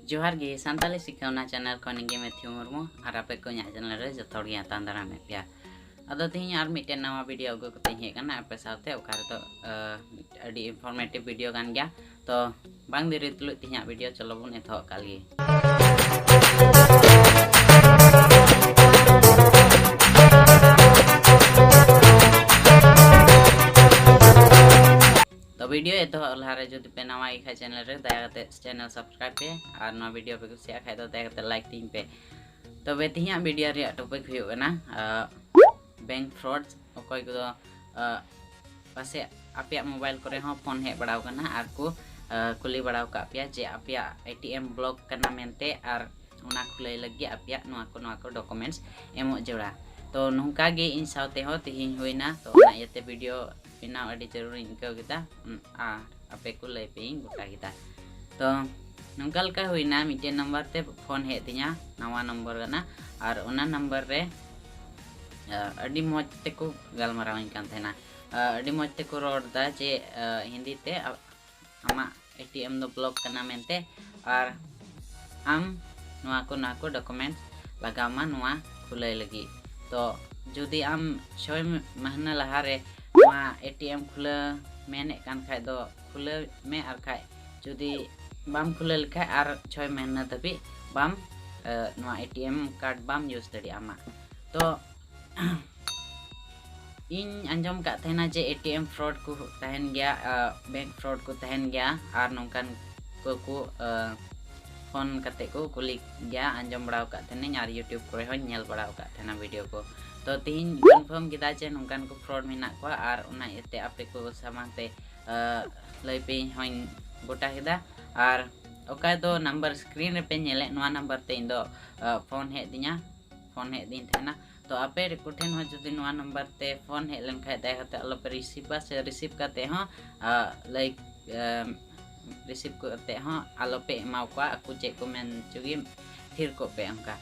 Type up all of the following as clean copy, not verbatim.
जोहार गे सानताली सिखावना चैनल को निगे मैथ्यू मुर्मू और आपे को न्या चैनल रे जतोड़ गे तांदरा में पिया अदो तिहिं आर मिटे नवा वीडियो अगु कते हे कना आपे साथे ओकार तो अडी इनफॉर्मेटिव वीडियो गान गया तो बांग दिरि तुलु तिहिं वीडियो चलो बुन एथो काली तो वीडियो ये तो लहारे जो पे नवा इखा चैनल रे दया करते चैनल सब्सक्राइब पे और नवा वीडियो पे कुसिया खाय तो दया करते लाइक तीन पे तो वे तिहिं वीडियो रे टॉपिक हुयो ना बैंक फ्रॉड्स ओकोय को पासे आपिया मोबाइल करे हो फोन हे बड़ाव कना आर को कुली बड़ाव का आपिया जे आपिया एटीएम ब्लॉक करना मेनते आर उना खुले लगी आपिया नवा को डॉक्यूमेंट्स एमो जोड़ा तो नोंका गे इन सावते हो तिहिं होइना तो ना येते वीडियो बिना अड़ी जरूरी इनका kita आपे को लय पे गोटा kita तो नंकल का हुईना मिटे नंबर ते फोन हे तिया नवा नंबर गना और ओना नंबर रे अड़ी मौज ते को गालमाराव कान थेना अड़ी मौज ते को रोडदा जे हिंदी ते आमा एटीएम दो ब्लॉक करना मेनते और आम ना को डॉक्यूमेंट्स लगामा नवा खुले लगी तो जुदी आम 6 महीना लहारे एटीएम खुले मेने कान खाय दो खुले में आर खाय जुदी बाम खुले लखाय आर 6 महीना तभी बाम नवा एटीएम कार्ड बाम यूज दड़ी आमा तो इन अंजम का थेना जे एटीएम फ्रॉड को तहन गया बैंक फ्रॉड को तहन गया आर नोंकान को फोन कते को कुली गया अंजम बड़ाव का थेने आर यूट्यूब करे हो नेल बड़ाव का थेना वीडियो को तो तीन कन्फर्म किदा जे नोंकान को फ्रॉड मेना को आर उना एते आपे को सामानते लय पे होइन गोटा हिदा आर ओका दो नंबर स्क्रीन रे पे नेले नवा नंबर ते इंदो फोन हे दिन थेना तो आपे कोठेन हो जदि नवा नंबर ते फोन हे लन खाय दाय हते अलो पे रिसीव करते हो लाइक रिसीव करते हो अलो पे माव को aku जे को मेन जुगी थिर को पे अंका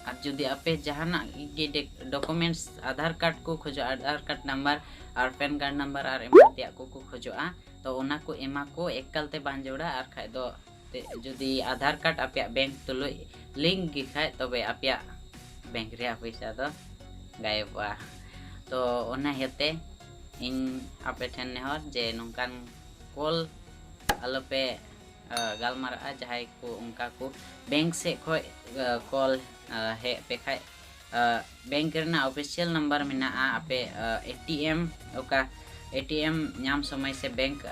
और जुदी आपे जहाना के डॉक्यूमेंट्स आधार कार्ड को खोजो आधार कार्ड नंबर और पैन कार्ड नंबर और एमतिया को खोजोआ तो उना को एमा को एकलते बान जोड़ा और खाय दो जुदी आधार कार्ड आपया बैंक तुलो लिंक गी खाय तबे आपया बैंक रे पैसा दो गायबा तो ओना हेते इन आपे ठन नेहर जे नोंकान कॉल अलोपे गालमारा जहाय को उनका को बैंक से खोय कॉल हे पे खाय बैंक रेना ऑफिशियल नंबर मेना आपे एटीएम ओका एटीएम नाम समय से बैंक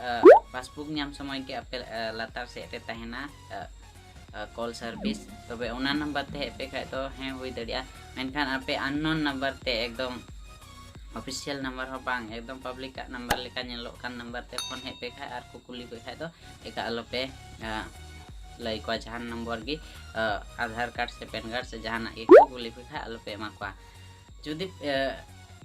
पासबुक नाम समय के आपे लातार से रे तहना कॉल सर्विस तबे ओना नंबर ते पे खाय तो हे हुई दड़िया मेनखान आपे अननोन नंबर ते एकदम ऑफिशियल नंबर हो बांग एकदम पब्लिक का नंबर लेका नेलो कान नंबर ते फोन हे पे खाय आर को कुली को खाय तो एका अलो पे लय को जहान नंबर गी आधार कार्ड से पैन कार्ड से जहाना एक कुली पे खाय अलो पे मा को जुदी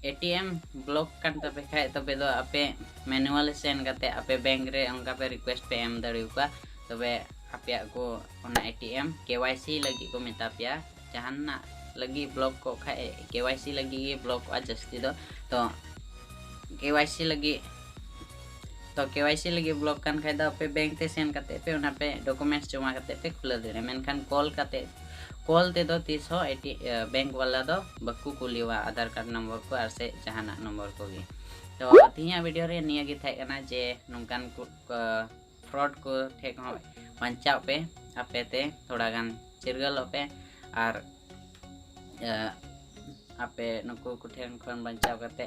एटीएम ब्लॉक कान तबे खाय तबे दो आपे मैनुअल सेंड करते आपे बैंक रे उनका पे रिक्वेस्ट पे एम दड़िउ का तबे आपया को ओना एटीएम केवाईसी लगी को मेता पिया जहाना लगी ब्लॉक को खाए केवाईसी लगी ब्लॉक आ जस्ती दो तो केवाईसी लगी ब्लॉक कान खाय दा पे बैंक ते सेंड करते पे उना पे डॉक्यूमेंट्स जमा करते पे खुला दे मेनखान कॉल ते दो 380 बैंक वाला दो बक्कू कुलीवा आधार कार्ड नंबर को आर से जहाना नंबर को गे तो तिया वीडियो रे निया गे थाय कना जे नोंकान को फ्रॉड को ठेक हो पंचाव पे आपे ते थोड़ा गान चिरगल पे आर आपे नुको कुठेन खन बंचाव करते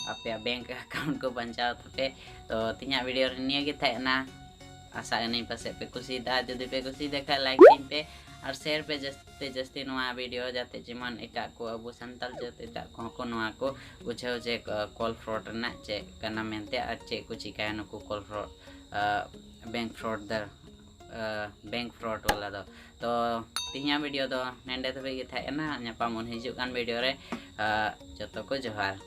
आपे बैंक अकाउंट को बंचाव थे तो तिया वीडियो निया गे थाय ना आशा नहीं पसे पे खुशी दा जदि पे खुशी देखा लाइक टीम पे और शेयर पे जस्ते नवा वीडियो जाते जेमन एटा को अबो संताल जते एटा को नवा को बुझाव जे कॉल फ्रॉड ना जे कना मेनते आ चे को चिकाय नुको कॉल फ्रॉड बैंक फ्रॉड वाला दो तो तिहिया वीडियो दो नेंडे तबे गे थाय ना न्यापामन हिजुग कान वीडियो रे जतो को जोहार।